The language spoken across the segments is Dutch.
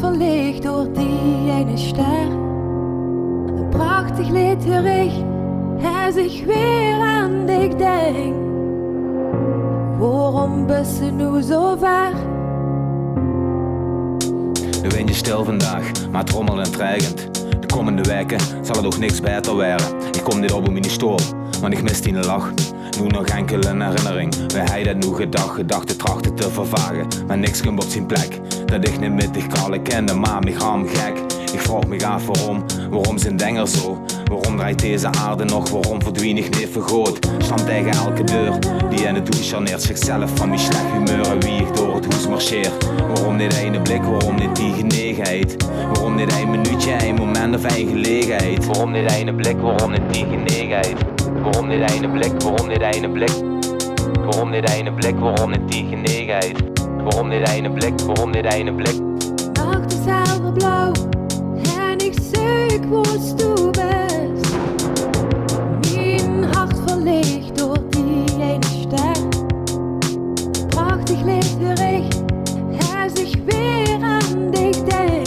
verlicht door die ene ster. Een prachtig lied hoor ik, als ik weer aan dich denk. Waarom ben je nu zo ver? Nu ben je stil vandaag, maar trommelend dreigend. De komende weken zal het ook niks beter worden. Ik kom niet op mijn stoel, want ik mis die lach. Nu nog enkele herinnering, wij heiden nu gedachten trachten te vervagen. Maar niks komt op zijn plek, dat ik niet met dich kan kennen, maar mij gaan gek. Ik vraag me af waarom zijn dingen zo? Waarom draait deze aarde nog, waarom verdwijn ik niet vergroot? Stand tegen elke deur, die in het douche charneert zichzelf van mijn slecht humeur en wie ik door het huis marcheer. Waarom niet ene blik, waarom niet die genegenheid? Waarom niet een minuutje, een moment of een gelegenheid? Waarom niet ene blik, waarom niet die genegenheid? Waarom niet ene blik, waarom niet ene blik? Waarom niet ene blik, waarom niet die genegenheid? Waarom niet ene blik, waarom niet ene blik? Nacht is helder blauw en ik zoek waar toe bent. Mijn hart verlicht door die ene ster. Een prachtig licht hoor ik, als ik weer aan dich denk.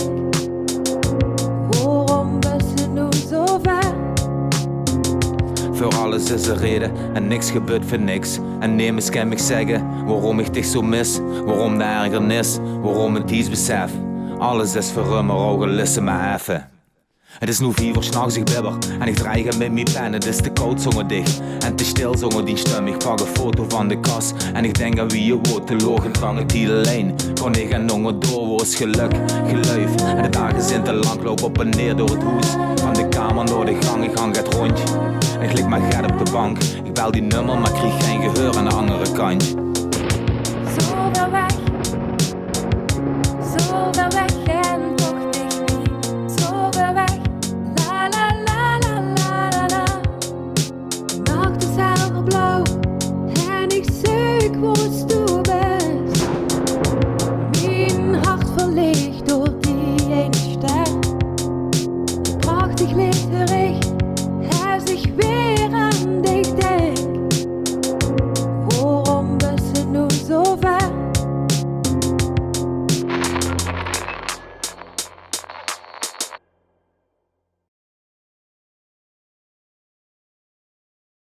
Waarom ben je nu zo ver? Voor alles is er reden en niks gebeurt voor niks. En neem eens kan ik zeggen waarom ik dich zo mis. Waarom de ergernis, waarom het iets besef. Alles is voor maar ogen, listen maar even. Het is nu 4 uur s'nachts, ik bibber en ik dreig met mijn pen. Het is te koud zongen dicht en te stil zongen die stem. Ik pak een foto van de kast en ik denk aan wie je wordt. Te logen van het hele lijn, kon ik en jongen door, was geluk, geluif. En de dagen zijn te lang, loop op en neer door het huis. Van de kamer naar de gang, ik hang het rondje. Ik lig maar gat op de bank, ik bel die nummer maar kreeg geen geheur aan de andere kant. Zo ver weg.